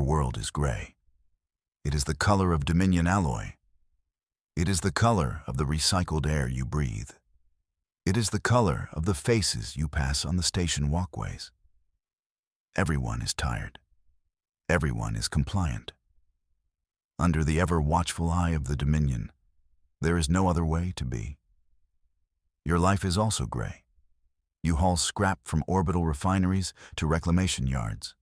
world is gray. It is the color of Dominion alloy. It is the color of the recycled air you breathe. It is the color of the faces you pass on the station walkways. Everyone is tired. Everyone is compliant. Under the ever-watchful eye of the Dominion, there is no other way to be. Your life is also gray. You haul scrap from orbital refineries to reclamation yards.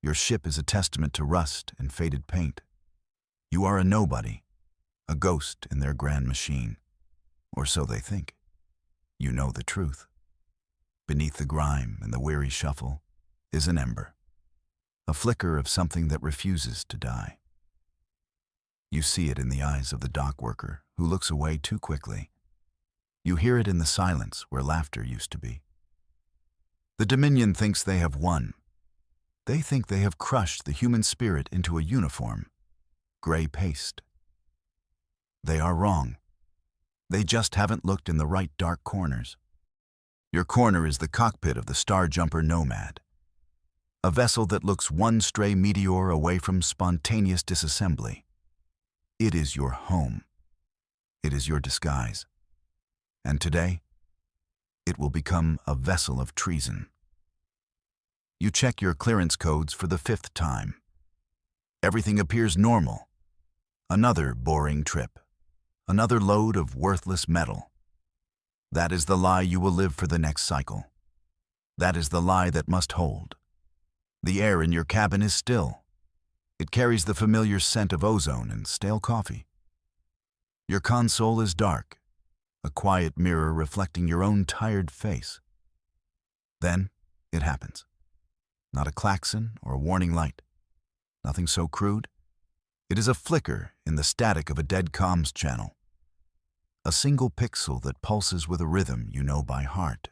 Your ship is a testament to rust and faded paint. You are a nobody, a ghost in their grand machine, or so they think. You know the truth. Beneath the grime and the weary shuffle is an ember, a flicker of something that refuses to die. You see it in the eyes of the dock worker who looks away too quickly. You hear it in the silence where laughter used to be. The Dominion thinks they have won. They think they have crushed the human spirit into a uniform, gray paste. They are wrong. They just haven't looked in the right dark corners. Your corner is the cockpit of the Star Jumper Nomad, a vessel that looks one stray meteor away from spontaneous disassembly. It is your home. It is your disguise. And today, it will become a vessel of treason. You check your clearance codes for the 5th time. Everything appears normal. Another boring trip. Another load of worthless metal. That is the lie you will live for the next cycle. That is the lie that must hold. The air in your cabin is still. It carries the familiar scent of ozone and stale coffee. Your console is dark, a quiet mirror reflecting your own tired face. Then it happens. Not a klaxon or a warning light. Nothing so crude. It is a flicker in the static of a dead comms channel. A single pixel that pulses with a rhythm you know by heart.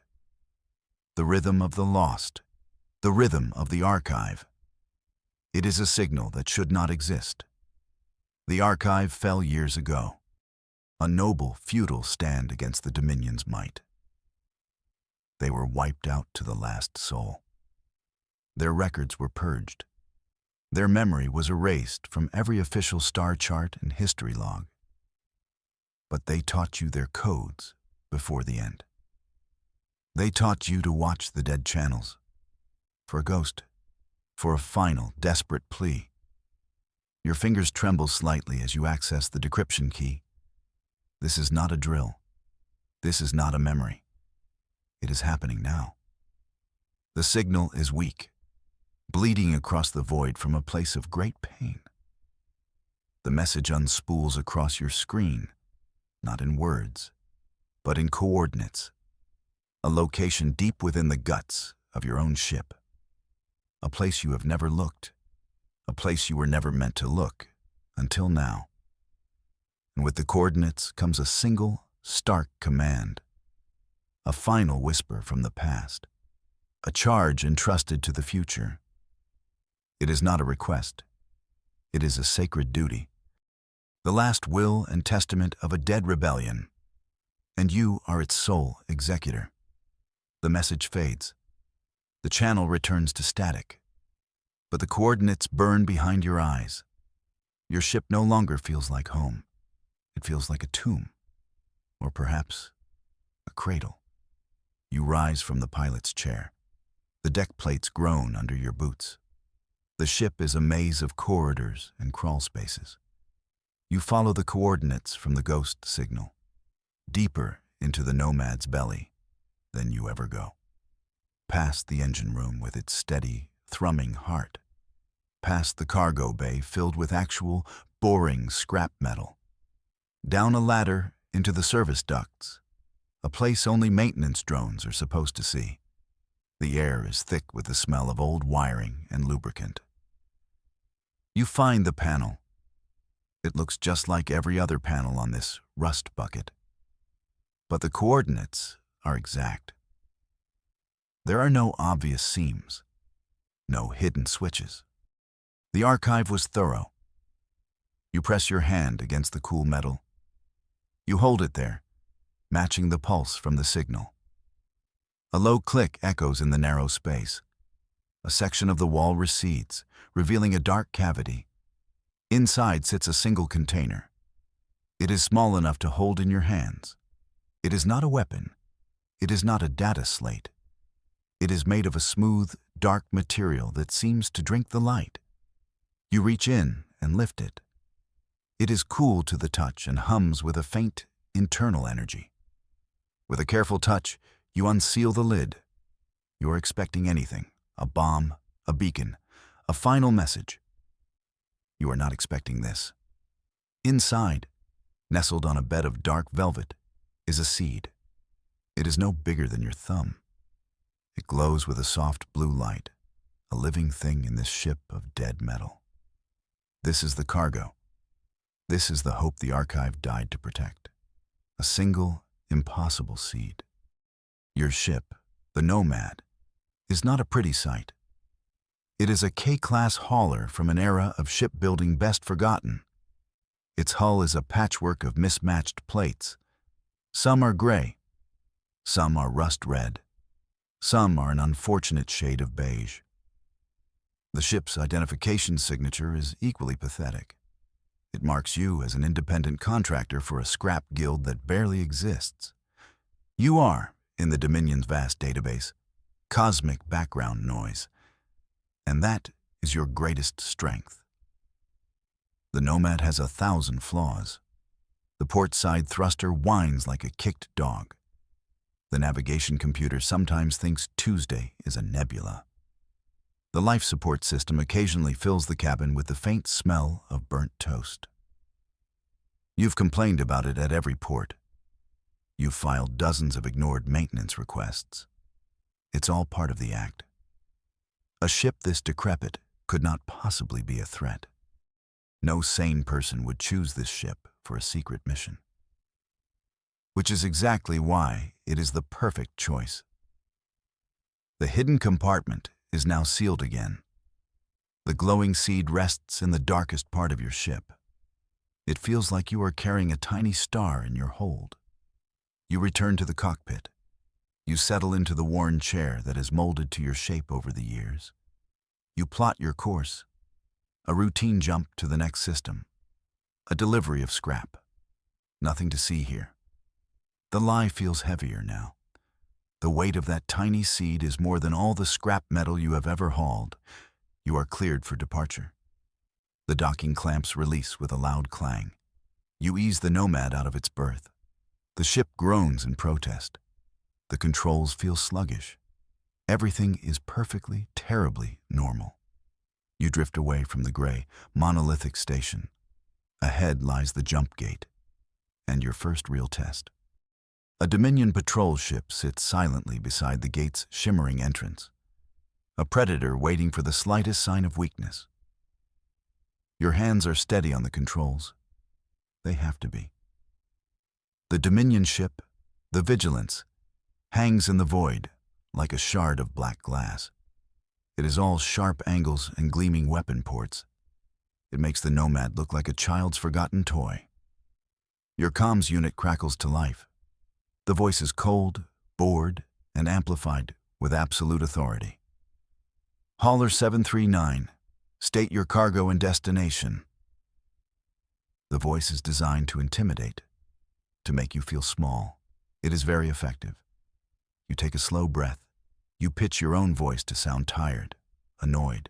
The rhythm of the lost. The rhythm of the archive. It is a signal that should not exist. The archive fell years ago. A noble, futile stand against the Dominion's might. They were wiped out to the last soul. Their records were purged. Their memory was erased from every official star chart and history log. But they taught you their codes before the end. They taught you to watch the dead channels. For a ghost. For a final, desperate plea. Your fingers tremble slightly as you access the decryption key. This is not a drill. This is not a memory. It is happening now. The signal is weak, bleeding across the void from a place of great pain. The message unspools across your screen, not in words, but in coordinates. A location deep within the guts of your own ship. A place you have never looked. A place you were never meant to look, until now. And with the coordinates comes a single, stark command. A final whisper from the past. A charge entrusted to the future. It is not a request. It is a sacred duty. The last will and testament of a dead rebellion. And you are its sole executor. The message fades. The channel returns to static. But the coordinates burn behind your eyes. Your ship no longer feels like home. It feels like a tomb. Or perhaps a cradle. You rise from the pilot's chair. The deck plates groan under your boots. The ship is a maze of corridors and crawl spaces. You follow the coordinates from the ghost signal, deeper into the Nomad's belly than you ever go. Past the engine room with its steady, thrumming heart. Past the cargo bay filled with actual, boring scrap metal. Down a ladder into the service ducts, a place only maintenance drones are supposed to see. The air is thick with the smell of old wiring and lubricant. You find the panel. It looks just like every other panel on this rust bucket. But the coordinates are exact. There are no obvious seams, no hidden switches. The archive was thorough. You press your hand against the cool metal. You hold it there, matching the pulse from the signal. A low click echoes in the narrow space. A section of the wall recedes, revealing a dark cavity. Inside sits a single container. It is small enough to hold in your hands. It is not a weapon. It is not a data slate. It is made of a smooth, dark material that seems to drink the light. You reach in and lift it. It is cool to the touch and hums with a faint, internal energy. With a careful touch, you unseal the lid. You are expecting anything: a bomb, a beacon, a final message. You are not expecting this. Inside, nestled on a bed of dark velvet, is a seed. It is no bigger than your thumb. It glows with a soft blue light, a living thing in this ship of dead metal. This is the cargo. This is the hope the archive died to protect. A single, impossible seed. Your ship, the Nomad, is not a pretty sight. It is a K-class hauler from an era of shipbuilding best forgotten. Its hull is a patchwork of mismatched plates. Some are gray. Some are rust red. Some are an unfortunate shade of beige. The ship's identification signature is equally pathetic. It marks you as an independent contractor for a scrap guild that barely exists. You are, in the Dominion's vast database, cosmic background noise, and that is your greatest strength. The Nomad has 1,000 flaws. The port side thruster whines like a kicked dog. The navigation computer sometimes thinks Tuesday is a nebula. The life support system occasionally fills the cabin with the faint smell of burnt toast. You've complained about it at every port. You've filed dozens of ignored maintenance requests. It's all part of the act. A ship this decrepit could not possibly be a threat. No sane person would choose this ship for a secret mission. Which is exactly why it is the perfect choice. The hidden compartment is now sealed again. The glowing seed rests in the darkest part of your ship. It feels like you are carrying a tiny star in your hold. You return to the cockpit. You settle into the worn chair that has molded to your shape over the years. You plot your course. A routine jump to the next system. A delivery of scrap. Nothing to see here. The lie feels heavier now. The weight of that tiny seed is more than all the scrap metal you have ever hauled. You are cleared for departure. The docking clamps release with a loud clang. You ease the Nomad out of its berth. The ship groans in protest. The controls feel sluggish. Everything is perfectly, terribly normal. You drift away from the gray, monolithic station. Ahead lies the jump gate, and your first real test. A Dominion patrol ship sits silently beside the gate's shimmering entrance. A predator waiting for the slightest sign of weakness. Your hands are steady on the controls. They have to be. The Dominion ship, the Vigilance, hangs in the void like a shard of black glass. It is all sharp angles and gleaming weapon ports. It makes the Nomad look like a child's forgotten toy. Your comms unit crackles to life. The voice is cold, bored, and amplified with absolute authority. Hauler 739, state your cargo and destination. The voice is designed to intimidate, to make you feel small. It is very effective. You take a slow breath. You pitch your own voice to sound tired, annoyed.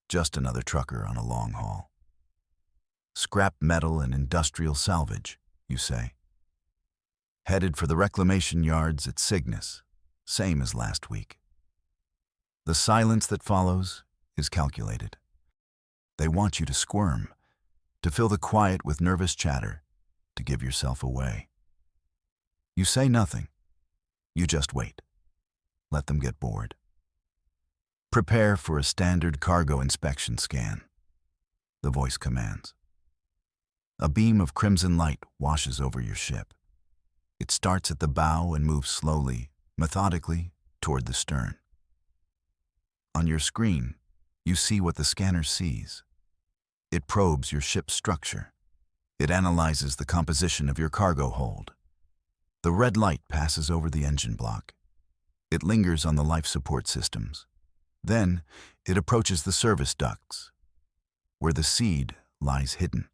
Just another trucker on a long haul. Scrap metal and industrial salvage, you say. Headed for the reclamation yards at Cygnus, same as last week. The silence that follows is calculated. They want you to squirm, to fill the quiet with nervous chatter, to give yourself away. You say nothing. You just wait. Let them get bored. Prepare for a standard cargo inspection scan. The voice commands. A beam of crimson light washes over your ship. It starts at the bow and moves slowly, methodically, toward the stern. On your screen, you see what the scanner sees. It probes your ship's structure. It analyzes the composition of your cargo hold. The red light passes over the engine block. It lingers on the life support systems. Then it approaches the service ducts, where the seed lies hidden.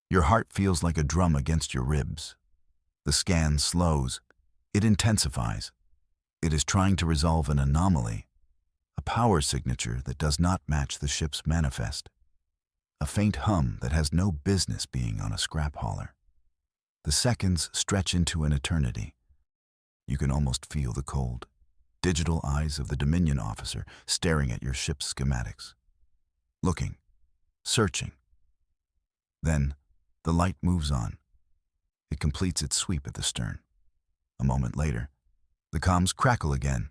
Your heart feels like a drum against your ribs. The scan slows. It intensifies. It is trying to resolve an anomaly, a power signature that does not match the ship's manifest, a faint hum that has no business being on a scrap hauler. The seconds stretch into an eternity. You can almost feel the cold, digital eyes of the Dominion officer staring at your ship's schematics. Looking, searching. Then, the light moves on. It completes its sweep at the stern. A moment later, the comms crackle again.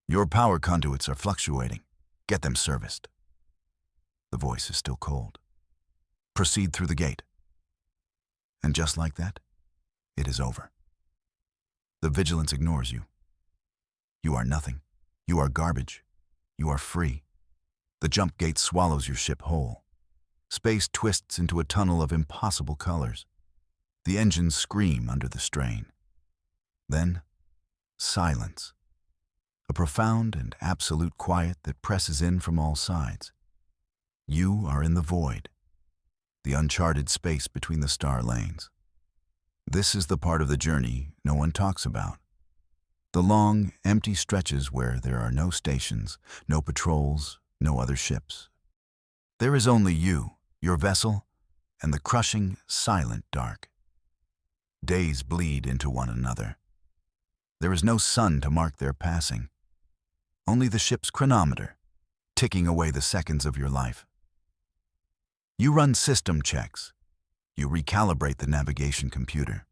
Your power conduits are fluctuating. Get them serviced. The voice is still cold. Proceed through the gate. And just like that, it is over. The vigilance ignores you. You are nothing. You are garbage. You are free. The jump gate swallows your ship whole. Space twists into a tunnel of impossible colors. The engines scream under the strain. Then, silence. A profound and absolute quiet that presses in from all sides. You are in the void, the uncharted space between the star lanes. This is the part of the journey no one talks about. The long, empty stretches where there are no stations, no patrols, no other ships. There is only you, your vessel, and the crushing, silent dark. Days bleed into one another. There is no sun to mark their passing. Only the ship's chronometer, ticking away the seconds of your life. You run system checks. You recalibrate the navigation computer.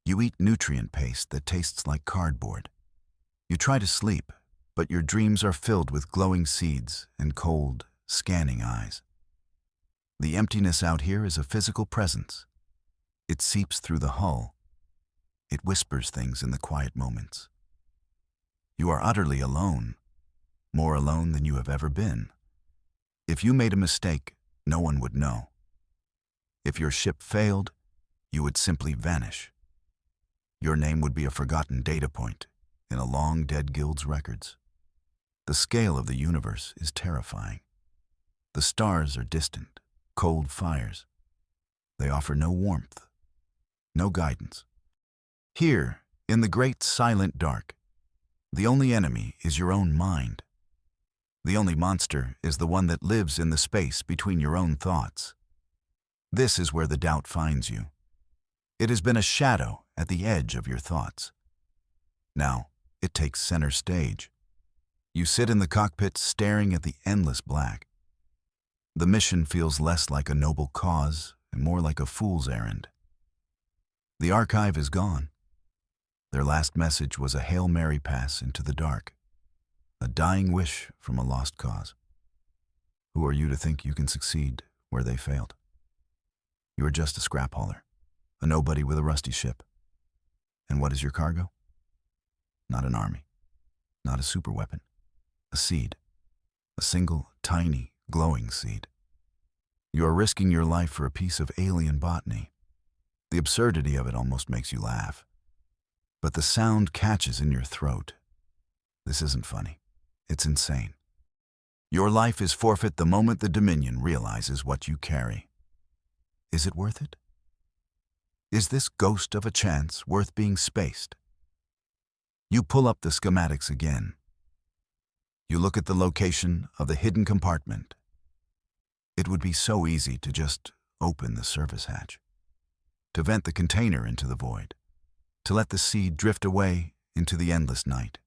You eat nutrient paste that tastes like cardboard. You try to sleep, but your dreams are filled with glowing seeds and cold, scanning eyes. The emptiness out here is a physical presence. It seeps through the hull. It whispers things in the quiet moments. You are utterly alone, more alone than you have ever been. If you made a mistake, no one would know. If your ship failed, you would simply vanish. Your name would be a forgotten data point in a long dead guild's records. The scale of the universe is terrifying. The stars are distant, cold fires. They offer no warmth, no guidance. Here, in the great silent dark, the only enemy is your own mind. The only monster is the one that lives in the space between your own thoughts. This is where the doubt finds you. It has been a shadow at the edge of your thoughts. Now, it takes center stage. You sit in the cockpit staring at the endless black. The mission feels less like a noble cause and more like a fool's errand. The archive is gone. Their last message was a Hail Mary pass into the dark, a dying wish from a lost cause. Who are you to think you can succeed where they failed? You are just a scrap hauler, a nobody with a rusty ship. And what is your cargo? Not an army, not a superweapon, a seed, a single, tiny, glowing seed. You are risking your life for a piece of alien botany. The absurdity of it almost makes you laugh. But the sound catches in your throat. This isn't funny. It's insane. Your life is forfeit the moment the Dominion realizes what you carry. Is it worth it? Is this ghost of a chance worth being spaced? You pull up the schematics again. You look at the location of the hidden compartment. It would be so easy to just open the service hatch, to vent the container into the void, to let the seed drift away into the endless night.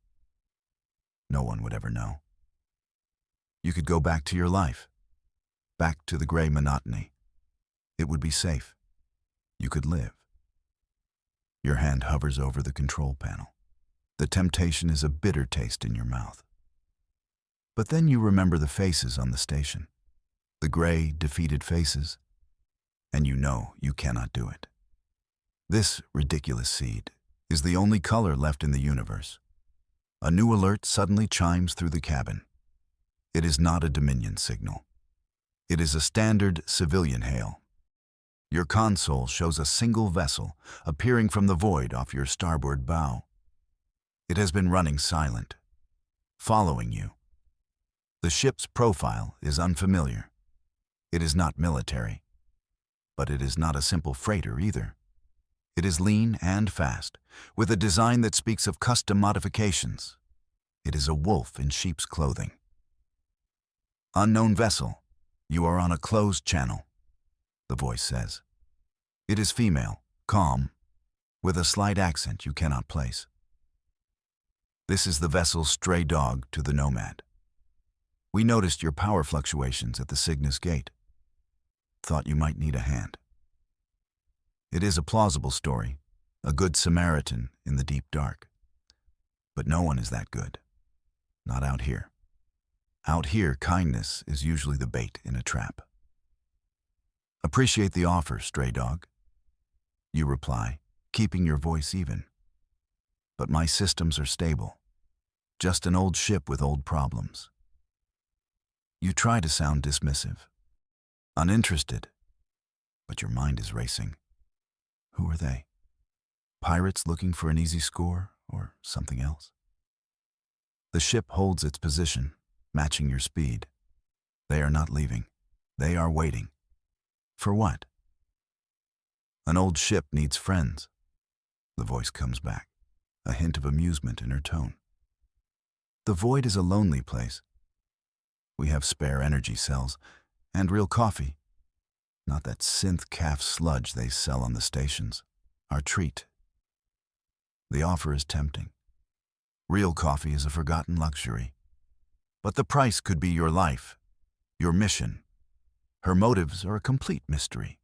No one would ever know. You could go back to your life, back to the gray monotony. It would be safe. You could live. Your hand hovers over the control panel. The temptation is a bitter taste in your mouth. But then you remember the faces on the station, the gray, defeated faces, and you know you cannot do it. This ridiculous seed is the only color left in the universe. A new alert suddenly chimes through the cabin. It is not a Dominion signal. It is a standard civilian hail. Your console shows a single vessel appearing from the void off your starboard bow. It has been running silent. following you. The ship's profile is unfamiliar. It is not military, but it is not a simple freighter either. It is lean and fast, with a design that speaks of custom modifications. It is a wolf in sheep's clothing. Unknown vessel, you are on a closed channel, the voice says. It is female, calm, with a slight accent you cannot place. This is the vessel's stray dog to the Nomad. We noticed your power fluctuations at the Cygnus Gate. Thought you might need a hand. It is a plausible story, a good Samaritan in the deep dark. But no one is that good. Not out here. Out here, kindness is usually the bait in a trap. Appreciate the offer, stray dog. You reply, keeping your voice even. But my systems are stable. Just an old ship with old problems. You try to sound dismissive, uninterested, but your mind is racing. Who are they? Pirates looking for an easy score or something else? The ship holds its position, matching your speed. They are not leaving. They are waiting. For what? An old ship needs friends. The voice comes back, a hint of amusement in her tone. The void is a lonely place. We have spare energy cells and real coffee. Not that synth calf sludge they sell on the stations. Our treat. The offer is tempting. Real coffee is a forgotten luxury. But the price could be your life, your mission. Her motives are a complete mystery.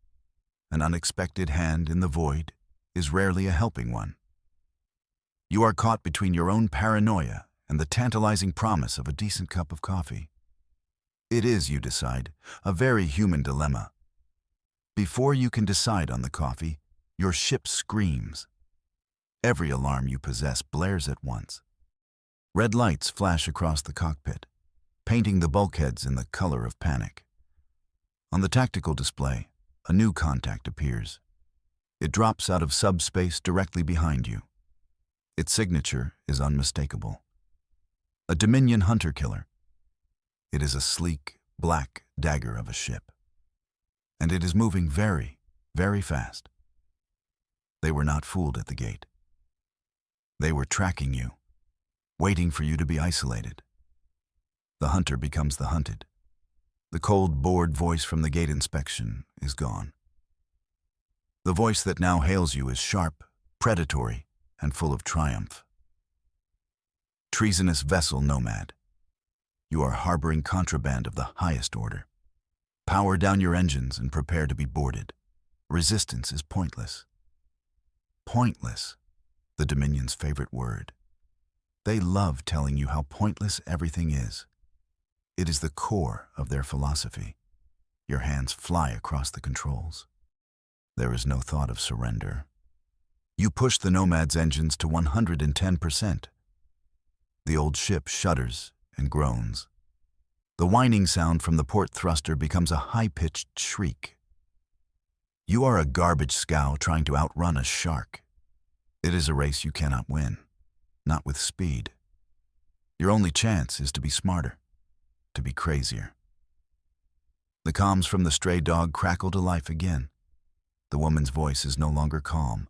An unexpected hand in the void is rarely a helping one. You are caught between your own paranoia and the tantalizing promise of a decent cup of coffee. It is, you decide, a very human dilemma. Before you can decide on the coffee, your ship screams. Every alarm you possess blares at once. Red lights flash across the cockpit, painting the bulkheads in the color of panic. On the tactical display, a new contact appears. It drops out of subspace directly behind you. Its signature is unmistakable. A Dominion hunter-killer. It is a sleek, black dagger of a ship. And it is moving very, very fast. They were not fooled at the gate. They were tracking you, waiting for you to be isolated. The hunter becomes the hunted. The cold, bored voice from the gate inspection is gone. The voice that now hails you is sharp, predatory, and full of triumph. Treasonous vessel Nomad. You are harboring contraband of the highest order. Power down your engines and prepare to be boarded. Resistance is pointless. Pointless, the Dominion's favorite word. They love telling you how pointless everything is. It is the core of their philosophy. Your hands fly across the controls. There is no thought of surrender. You push the Nomad's engines to 110%. The old ship shudders and groans. The whining sound from the port thruster becomes a high-pitched shriek. You are a garbage scow trying to outrun a shark. It is a race you cannot win, not with speed. Your only chance is to be smarter, to be crazier. The comms from the stray dog crackle to life again. The woman's voice is no longer calm.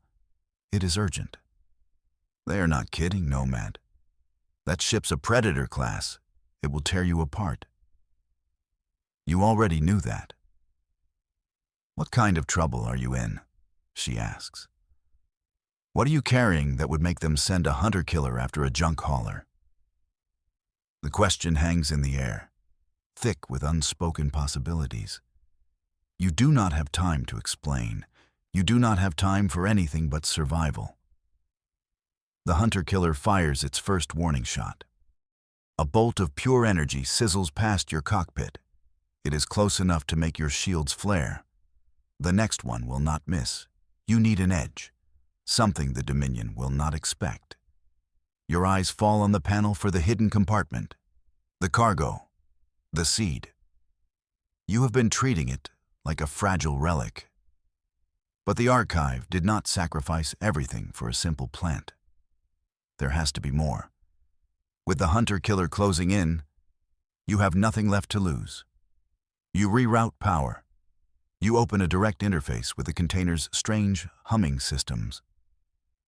It is urgent. They are not kidding, Nomad. That ship's a predator class. It will tear you apart. You already knew that. What kind of trouble are you in? She asks. What are you carrying that would make them send a hunter-killer after a junk hauler? The question hangs in the air, thick with unspoken possibilities. You do not have time to explain. You do not have time for anything but survival. The hunter-killer fires its first warning shot. A bolt of pure energy sizzles past your cockpit. It is close enough to make your shields flare. The next one will not miss. You need an edge, something the Dominion will not expect. Your eyes fall on the panel for the hidden compartment, the cargo, the seed. You have been treating it like a fragile relic. But the archive did not sacrifice everything for a simple plant. There has to be more. With the hunter-killer closing in, you have nothing left to lose. You reroute power. You open a direct interface with the container's strange, humming systems.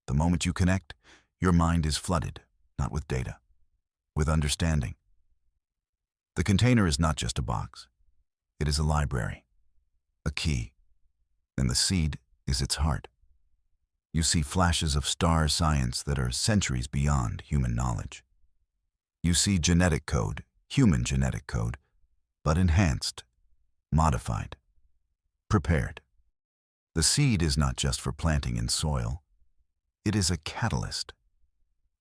The moment you connect, your mind is flooded, not with data, with understanding. The container is not just a box. It is a library, a key, and the seed is its heart. You see flashes of star science that are centuries beyond human knowledge. You see genetic code, human genetic code, but enhanced, modified, prepared. The seed is not just for planting in soil. It is a catalyst,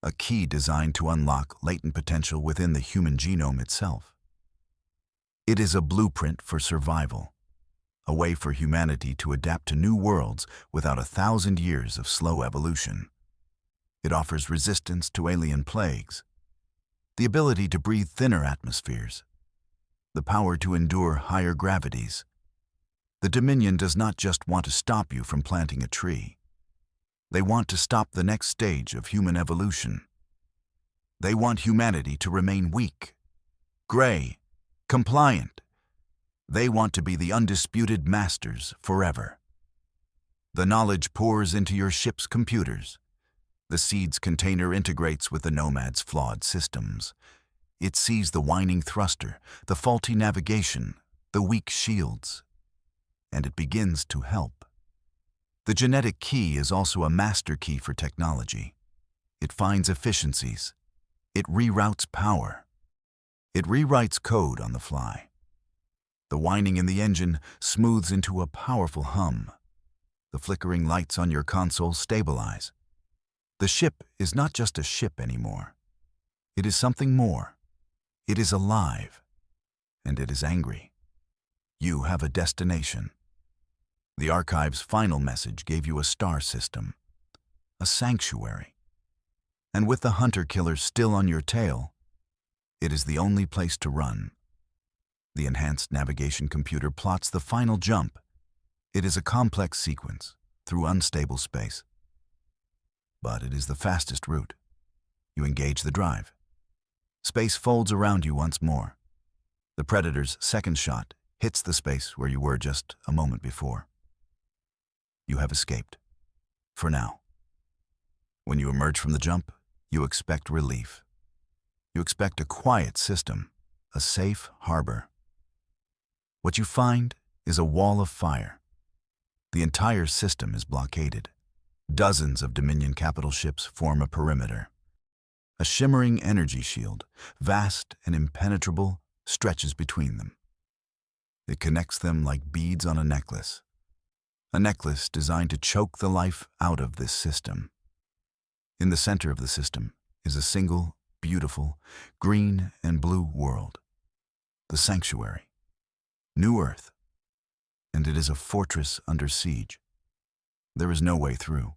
a key designed to unlock latent potential within the human genome itself. It is a blueprint for survival, a way for humanity to adapt to new worlds without 1,000 years of slow evolution. It offers resistance to alien plagues, the ability to breathe thinner atmospheres, the power to endure higher gravities. The Dominion does not just want to stop you from planting a tree. They want to stop the next stage of human evolution. They want humanity to remain weak, gray, compliant. They want to be the undisputed masters forever. The knowledge pours into your ship's computers. The seed's container integrates with the Nomad's flawed systems. It sees the whining thruster, the faulty navigation, the weak shields, and it begins to help. The genetic key is also a master key for technology. It finds efficiencies. It reroutes power. It rewrites code on the fly. The whining in the engine smooths into a powerful hum. The flickering lights on your console stabilize. The ship is not just a ship anymore. It is something more. It is alive, and it is angry. You have a destination. The archive's final message gave you a star system, a sanctuary. And with the hunter-killer still on your tail, it is the only place to run. The enhanced navigation computer plots the final jump. It is a complex sequence through unstable space. But it is the fastest route. You engage the drive. Space folds around you once more. The Predator's second shot hits the space where you were just a moment before. You have escaped. For now. When you emerge from the jump, you expect relief. You expect a quiet system, a safe harbor. What you find is a wall of fire. The entire system is blockaded. Dozens of Dominion capital ships form a perimeter. A shimmering energy shield, vast and impenetrable, stretches between them. It connects them like beads on a necklace designed to choke the life out of this system. In the center of the system is a single, beautiful, green and blue world. The sanctuary. New Earth. And it is a fortress under siege. There is no way through.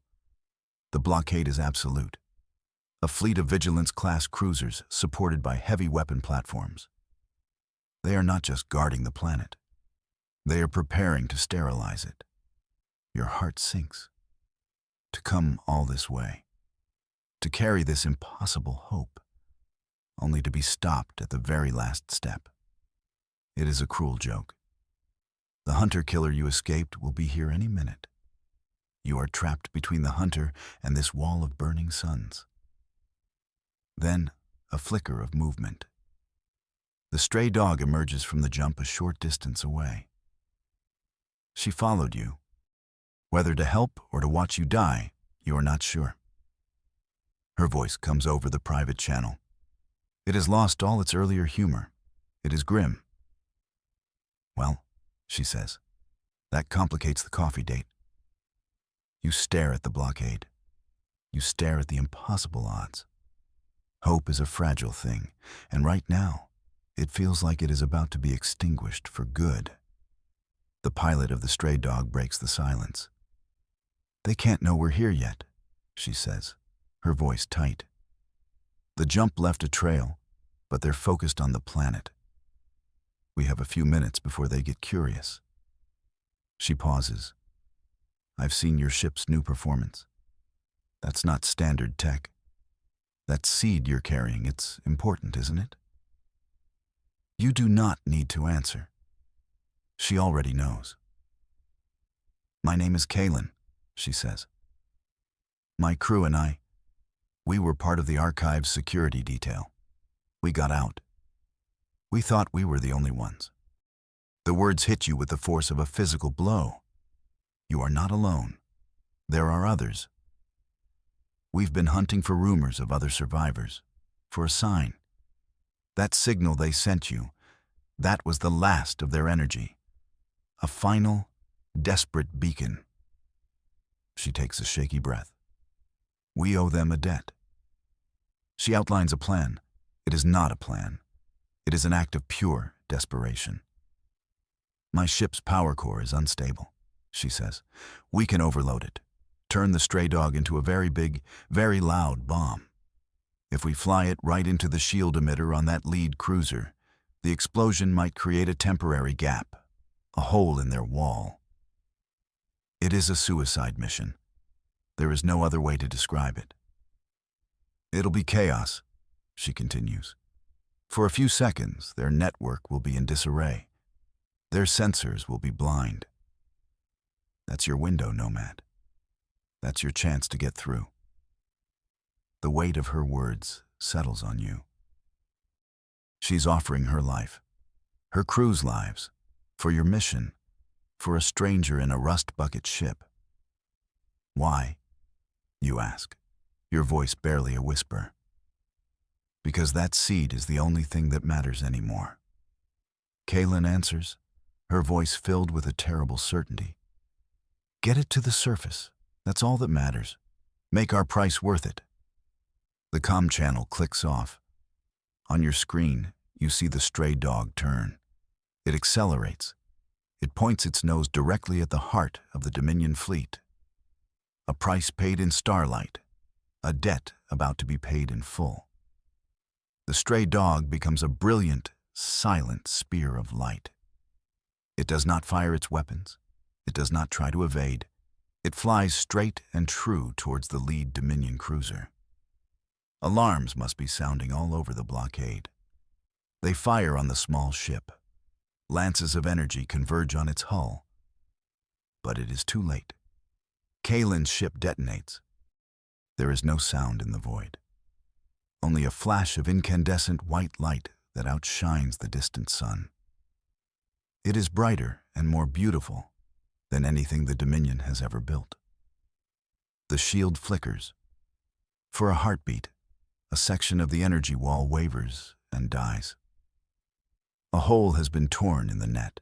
The blockade is absolute. A fleet of Vigilance-class cruisers supported by heavy weapon platforms. They are not just guarding the planet. They are preparing to sterilize it. Your heart sinks. To come all this way. To carry this impossible hope. Only to be stopped at the very last step. It is a cruel joke. The hunter-killer you escaped will be here any minute. You are trapped between the hunter and this wall of burning suns. Then, a flicker of movement. The stray dog emerges from the jump a short distance away. She followed you. Whether to help or to watch you die, you are not sure. Her voice comes over the private channel. It has lost all its earlier humor. It is grim. Well, she says, that complicates the coffee date. You stare at the blockade. You stare at the impossible odds. Hope is a fragile thing, and right now, it feels like it is about to be extinguished for good. The pilot of the stray dog breaks the silence. They can't know we're here yet, she says, her voice tight. The jump left a trail, but they're focused on the planet. We have a few minutes before they get curious. She pauses. I've seen your ship's new performance. That's not standard tech. That seed you're carrying, it's important, isn't it? You do not need to answer. She already knows. My name is Kaylin, she says. My crew and I, we were part of the archive's security detail. We got out. We thought we were the only ones. The words hit you with the force of a physical blow. You are not alone. There are others. We've been hunting for rumors of other survivors, for a sign. That signal they sent you, that was the last of their energy. A final, desperate beacon. She takes a shaky breath. We owe them a debt. She outlines a plan. It is not a plan. It is an act of pure desperation. My ship's power core is unstable, she says. We can overload it, turn the stray dog into a very big, very loud bomb. If we fly it right into the shield emitter on that lead cruiser, the explosion might create a temporary gap, a hole in their wall. It is a suicide mission. There is no other way to describe it. It'll be chaos, she continues. For a few seconds, their network will be in disarray. Their sensors will be blind. That's your window, Nomad. That's your chance to get through. The weight of her words settles on you. She's offering her life, her crew's lives, for your mission, for a stranger in a rust bucket ship. Why? You ask, your voice barely a whisper. Because that seed is the only thing that matters anymore. Kaylin answers, her voice filled with a terrible certainty. Get it to the surface. That's all that matters. Make our price worth it. The comm channel clicks off. On your screen, you see the stray dog turn. It accelerates. It points its nose directly at the heart of the Dominion fleet. A price paid in starlight, a debt about to be paid in full. The stray dog becomes a brilliant, silent spear of light. It does not fire its weapons. It does not try to evade. It flies straight and true towards the lead Dominion cruiser. Alarms must be sounding all over the blockade. They fire on the small ship. Lances of energy converge on its hull. But it is too late. Kaylin's ship detonates. There is no sound in the void. Only a flash of incandescent white light that outshines the distant sun. It is brighter and more beautiful than anything the Dominion has ever built. The shield flickers. For a heartbeat, a section of the energy wall wavers and dies. A hole has been torn in the net.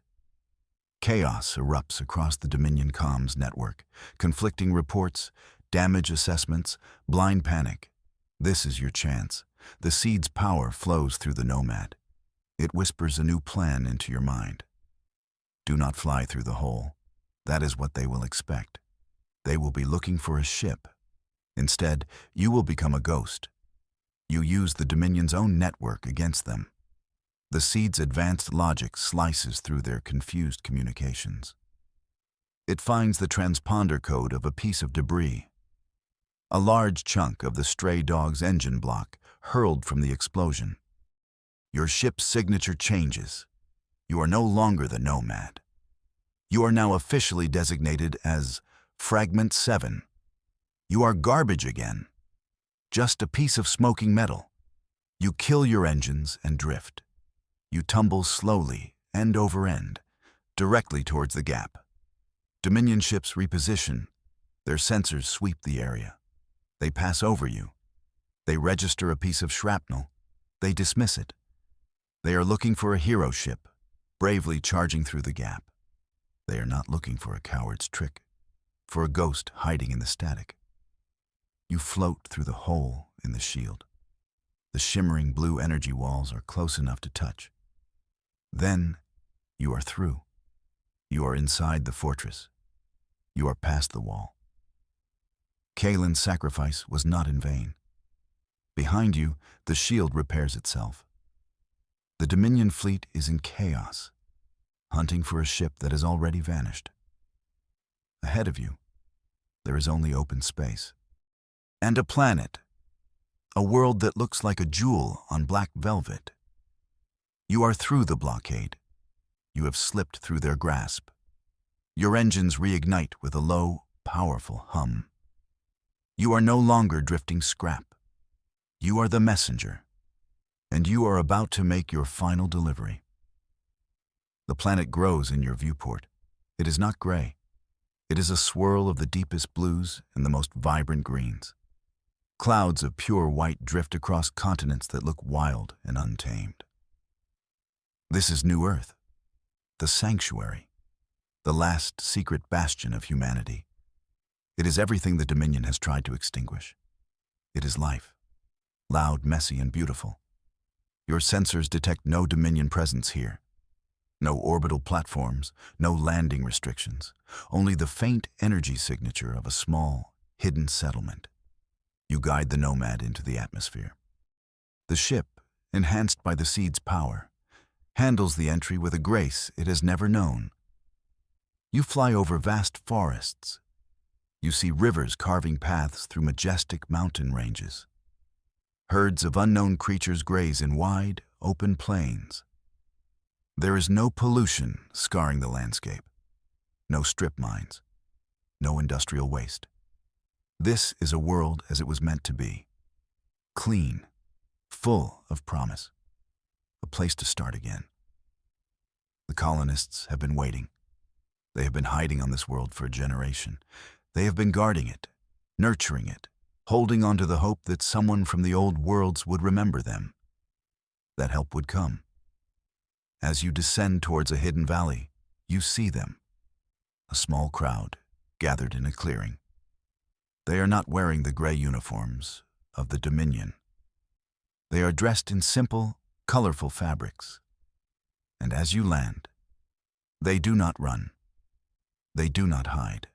Chaos erupts across the Dominion comms network, conflicting reports, damage assessments, blind panic. This is your chance. The seed's power flows through the Nomad. It whispers a new plan into your mind. Do not fly through the hole. That is what they will expect. They will be looking for a ship. Instead, you will become a ghost. You use the Dominion's own network against them. The seed's advanced logic slices through their confused communications. It finds the transponder code of a piece of debris. A large chunk of the stray dog's engine block hurled from the explosion. Your ship's signature changes. You are no longer the Nomad. You are now officially designated as Fragment 7. You are garbage again. Just a piece of smoking metal. You kill your engines and drift. You tumble slowly, end over end, directly towards the gap. Dominion ships reposition. Their sensors sweep the area. They pass over you. They register a piece of shrapnel. They dismiss it. They are looking for a hero ship, bravely charging through the gap. They are not looking for a coward's trick, for a ghost hiding in the static. You float through the hole in the shield. The shimmering blue energy walls are close enough to touch. Then, you are through. You are inside the fortress. You are past the wall. Kaylin's sacrifice was not in vain. Behind you, the shield repairs itself. The Dominion fleet is in chaos, hunting for a ship that has already vanished. Ahead of you, there is only open space. And a planet a world that looks like a jewel on black velvet. You are through the blockade. You have slipped through their grasp. Your engines reignite with a low, powerful hum. You are no longer drifting scrap. You are the messenger, and you are about to make your final delivery. The planet grows in your viewport. It is not gray. It is a swirl of the deepest blues and the most vibrant greens. Clouds of pure white drift across continents that look wild and untamed. This is New Earth, the sanctuary, the last secret bastion of humanity. It is everything the Dominion has tried to extinguish. It is life, loud, messy, and beautiful. Your sensors detect no Dominion presence here. No orbital platforms, no landing restrictions, only the faint energy signature of a small, hidden settlement. You guide the Nomad into the atmosphere. The ship, enhanced by the seed's power, handles the entry with a grace it has never known. You fly over vast forests. You see rivers carving paths through majestic mountain ranges. Herds of unknown creatures graze in wide, open plains. There is no pollution scarring the landscape, no strip mines, no industrial waste. This is a world as it was meant to be, clean, full of promise, a place to start again. The colonists have been waiting. They have been hiding on this world for a generation. They have been guarding it, nurturing it, holding on to the hope that someone from the old worlds would remember them. That help would come. As you descend towards a hidden valley, you see them, a small crowd gathered in a clearing. They are not wearing the gray uniforms of the Dominion. They are dressed in simple, colorful fabrics. And as you land, they do not run. They do not hide.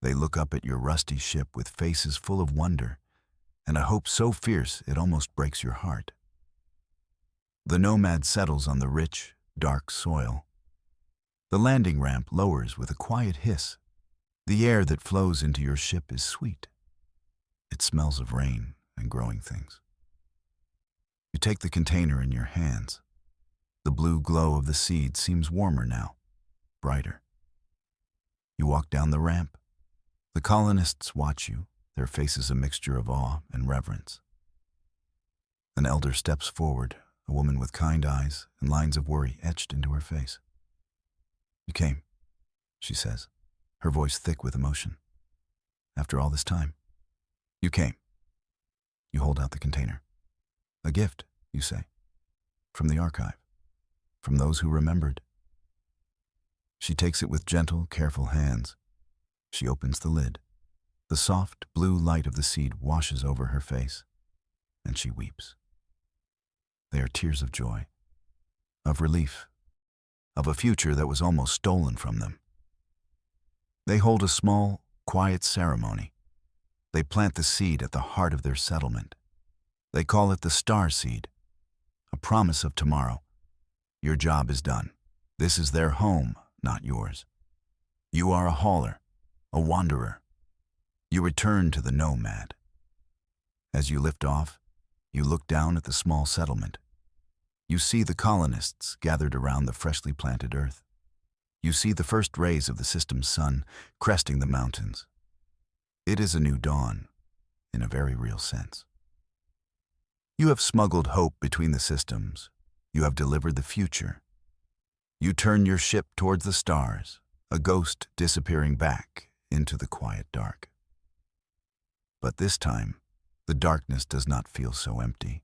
They look up at your rusty ship with faces full of wonder and a hope so fierce it almost breaks your heart. The Nomad settles on the rich, dark soil. The landing ramp lowers with a quiet hiss. The air that flows into your ship is sweet. It smells of rain and growing things. You take the container in your hands. The blue glow of the seed seems warmer now, brighter. You walk down the ramp. The colonists watch you, their faces a mixture of awe and reverence. An elder steps forward, a woman with kind eyes and lines of worry etched into her face. "You came," she says, her voice thick with emotion. "After all this time, you came." You hold out the container. "A gift," you say, "from the archive, from those who remembered." She takes it with gentle, careful hands. She opens the lid. The soft, blue light of the seed washes over her face, and she weeps. They are tears of joy, of relief, of a future that was almost stolen from them. They hold a small, quiet ceremony. They plant the seed at the heart of their settlement. They call it the Star Seed, a promise of tomorrow. Your job is done. This is their home, not yours. You are a hauler, a wanderer. You return to the Nomad. As you lift off, you look down at the small settlement. You see the colonists gathered around the freshly planted earth. You see the first rays of the system's sun cresting the mountains. It is a new dawn, in a very real sense. You have smuggled hope between the systems. You have delivered the future. You turn your ship towards the stars, a ghost disappearing back into the quiet dark. But this time, the darkness does not feel so empty.